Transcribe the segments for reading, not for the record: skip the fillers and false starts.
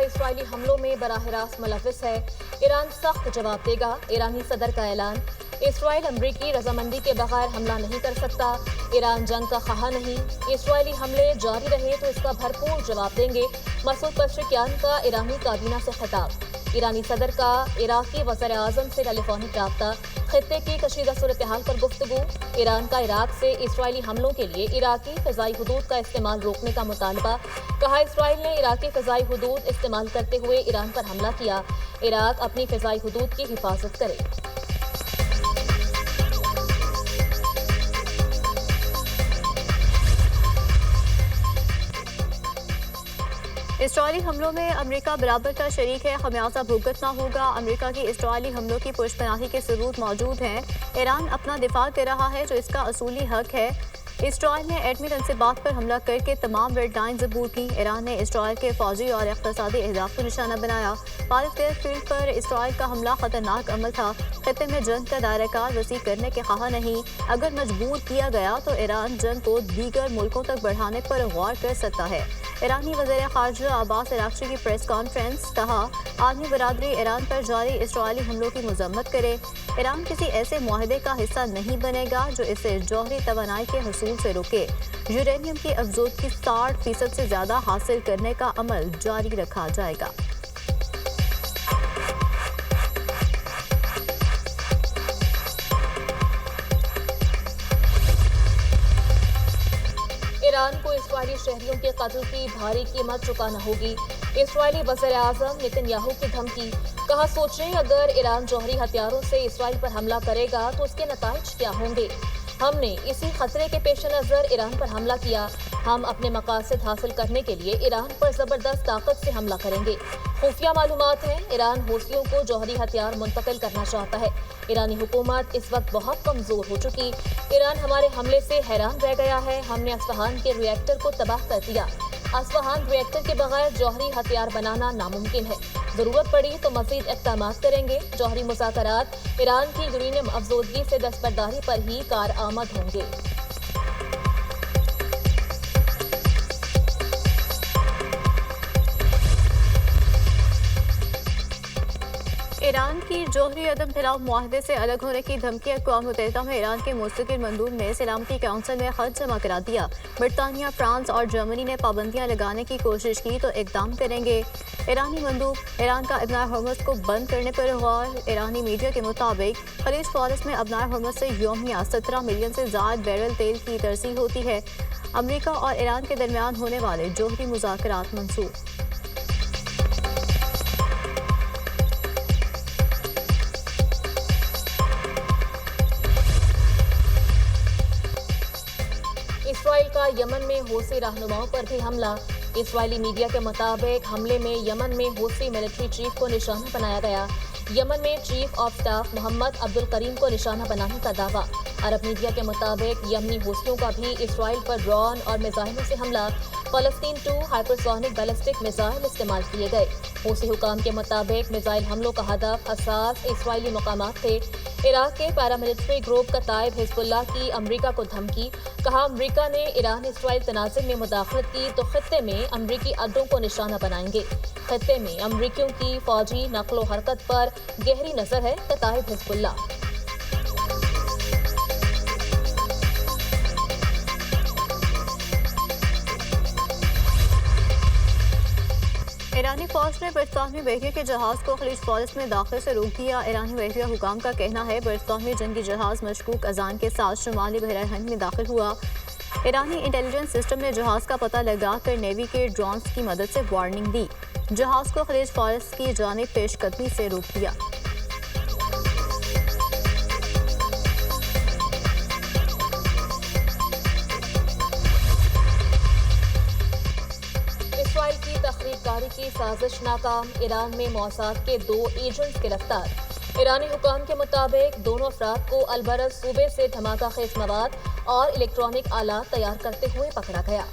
اسرائیلی حملوں میں براہ راست ملوث ہے، ایران سخت جواب دے گا۔ ایرانی صدر کا اعلان، اسرائیل امریکی رضامندی کے بغیر حملہ نہیں کر سکتا، ایران جنگ کا خواہاں نہیں، اسرائیلی حملے جاری رہے تو اس کا بھرپور جواب دیں گے۔ مسعود پزشکیان کا ایرانی کابینہ سے خطاب، ایرانی صدر کا عراقی وزیر اعظم سے ٹیلی فونک رابطہ، خطے کی کشیدہ صورتحال پر گفتگو، ایران کا عراق سے اسرائیلی حملوں کے لیے عراقی فضائی حدود کا استعمال روکنے کا مطالبہ، کہا اسرائیل نے عراقی فضائی حدود استعمال کرتے ہوئے ایران پر حملہ کیا، عراق اپنی فضائی حدود کی حفاظت کرے۔ اسرائیلی حملوں میں امریکہ برابر کا شریک ہے، خمیازہ بھگتنا ہوگا۔ امریکہ کی اسرائیلی حملوں کی پشت پناہی کے ثبوت موجود ہیں۔ ایران اپنا دفاع کر رہا ہے جو اس کا اصولی حق ہے۔ اسرائیل نے ایٹمی تنصیبات پر حملہ کر کے تمام ریڈ لائنز عبور کی۔ ایران نے اسرائیل کے فوجی اور اقتصادی اہداف کو نشانہ بنایا۔ پالس ایئر فیلڈ پر اسرائیل کا حملہ خطرناک عمل تھا۔ خطے میں جنگ کا دائرہ کار وسیع کرنے کے خواہاں نہیں، اگر مجبور کیا گیا تو ایران جنگ کو دیگر ملکوں تک بڑھانے پر غور کر سکتا ہے۔ ایرانی وزیر خارجہ عباس اراغچی کی پریس کانفرنس، کہا عالمی برادری ایران پر جاری اسرائیلی حملوں کی مذمت کرے۔ ایران کسی ایسے معاہدے کا حصہ نہیں بنے گا جو اسے جوہری توانائی کے حصول سے روکے۔ یورینیم کی افزودگی 60% سے زیادہ حاصل کرنے کا عمل جاری رکھا جائے گا۔ ایران کو اسرائیلی شہریوں کے قتل کی بھاری قیمت چکانا ہوگی، اسرائیلی وزیر اعظم نتن یاہو کی دھمکی، کہا سوچیں اگر ایران جوہری ہتھیاروں سے اسرائیل پر حملہ کرے گا تو اس کے نتائج کیا ہوں گے۔ ہم نے اسی خطرے کے پیش نظر ایران پر حملہ کیا، ہم اپنے مقاصد حاصل کرنے کے لیے ایران پر زبردست طاقت سے حملہ کریں گے۔ خفیہ معلومات ہیں ایران حوثیوں کو جوہری ہتھیار منتقل کرنا چاہتا ہے۔ ایرانی حکومت اس وقت بہت کمزور ہو چکی، ایران ہمارے حملے سے حیران رہ گیا ہے، ہم نے اصفہان کے ری ایکٹر کو تباہ کر دیا۔ اصفہان ری ایکٹر کے بغیر جوہری ہتھیار بنانا ناممکن ہے، ضرورت پڑی تو مزید اقدامات کریں گے۔ جوہری مذاکرات ایران کی یورینیم افزودگی سے دستبرداری پر ہی کارآمد ہوں گے۔ ایران کی جوہری عدم پھیلاؤ معاہدے سے الگ ہونے کی دھمکی، اقوام متحدہ میں ایران کے مستقل مندوب نے سلامتی کونسل میں خط جمع کرا دیا۔ برطانیہ، فرانس اور جرمنی نے پابندیاں لگانے کی کوشش کی تو اقدام کریں گے۔ ایرانی مندوب، ایران کا ابنائے ہرمز کو بند کرنے پر غور۔ ایرانی میڈیا کے مطابق خلیج فارس میں ابنائے ہرمز سے یومیہ 17 ملین سے زائد بیرل تیل کی ترسیل ہوتی ہے۔ امریکہ اور ایران کے درمیان ہونے والے جوہری مذاکرات منسوخ۔ اسرائیل کا یمن میں حوثی رہنماؤں پر بھی حملہ، اسرائیلی میڈیا کے مطابق حملے میں یمن میں حوثی ملٹری چیف کو نشانہ بنایا گیا۔ یمن میں چیف آف سٹاف محمد عبد الکریم کو نشانہ بنانے کا دعویٰ۔ عرب میڈیا کے مطابق یمنی حوثیوں کا بھی اسرائیل پر ڈرون اور میزائلوں سے حملہ، فلسطین 2 ہائپرسونک بیلسٹک میزائل استعمال کیے گئے۔ حوثی حکام کے مطابق میزائل حملوں کا ہدف حساس اسرائیلی مقامات تھے۔ عراق کے پیراملٹری گروپ کتائب حزب اللہ کی امریکہ کو دھمکی، کہا امریکہ نے ایران اسرائیل تنازع میں مداخلت کی تو خطے میں امریکی اڈوں کو نشانہ بنائیں گے۔ خطے میں امریکیوں کی فوجی نقل و حرکت پر گہری نظر ہے، کتائب حزب اللہ۔ ایرانی فوج نے برطانوی بحریہ کے جہاز کو خلیج فارس میں داخلے سے روک دیا۔ ایرانی بحریہ حکام کا کہنا ہے برطانوی جنگی جہاز مشکوک اذان کے ساتھ شمالی بحیرہ ہند میں داخل ہوا۔ ایرانی انٹیلیجنس سسٹم نے جہاز کا پتہ لگا کر نیوی کے ڈرونز کی مدد سے وارننگ دی، جہاز کو خلیج فارس کی جانب پیش قدمی سے روک دیا۔ اسرائیل کی تخریب کاری کی سازش ناکام، ایران میں موساد کے 2 ایجنٹس گرفتار۔ ایرانی حکام کے مطابق دونوں افراد کو البرز صوبے سے دھماکہ خیز مواد اور الیکٹرانک آلات تیار کرتے ہوئے پکڑا گیا۔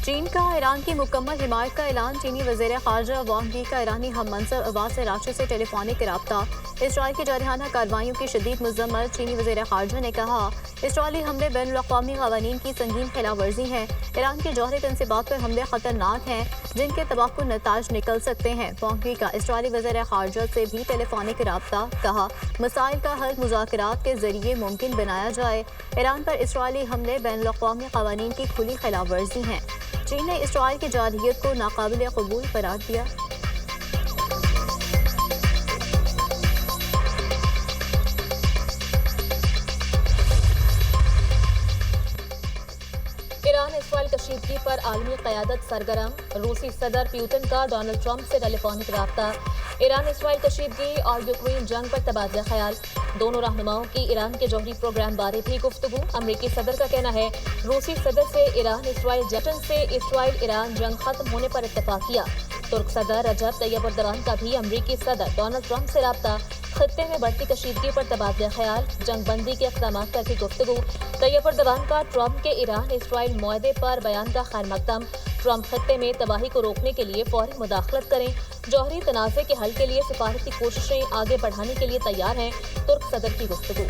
چین کا ایران کی مکمل حمایت کا اعلان، چینی وزیر خارجہ وانگ یی کا ایرانی ہم منصب عباس اراغچی سے ٹیلی فونک رابطہ۔ اسرائیل کی جارحانہ کارروائیوں کی شدید مذمت۔ چینی وزیر خارجہ نے کہا اسرائیلی حملے بین الاقوامی قوانین کی سنگین خلاف ورزی ہیں۔ ایران کے جوہری تنصیبات پر حملے خطرناک ہیں جن کے تباہ کن نتائج نکل سکتے ہیں۔ پومپیو کا اسرائیلی وزیر خارجہ سے بھی ٹیلی فونک رابطہ، کہا مسائل کا حل مذاکرات کے ذریعے ممکن بنایا جائے۔ ایران پر اسرائیلی حملے بین الاقوامی قوانین کی کھلی خلاف ورزی ہیں۔ چین نے اسرائیل کی جارحیت کو ناقابل قبول قرار دیا۔ ایران اسرائیل کشیدگی پر عالمی قیادت سرگرم، روسی صدر پیوٹن کا ڈونلڈ ٹرمپ سے ٹیلی فونک رابطہ۔ ایران اسرائیل کشیدگی اور یوکرین جنگ پر تبادلہ خیال، دونوں رہنماؤں کی ایران کے جوہری پروگرام بارے بھی گفتگو۔ امریکی صدر کا کہنا ہے روسی صدر سے ایران اسرائیل جنگ سے اسرائیل ایران جنگ ختم ہونے پر اتفاق کیا۔ ترک صدر رجب طیب اردوان کا بھی امریکی صدر ڈونلڈ ٹرمپ سے رابطہ، خطے میں بڑھتی کشیدگی پر تبادلہ خیال، جنگ بندی کے اقدامات پر بھی گفتگو۔ طیب اردوان کا ٹرمپ کے ایران اسرائیل معاہدے پر بیان کا خیر مقدم، ٹرمپ خطے میں تباہی کو روکنے کے لیے فوری مداخلت کریں، جوہری تنازع کے حل کے لیے سفارتی کوششیں آگے بڑھانے کے لیے تیار ہیں، ترک صدر کی گفتگو۔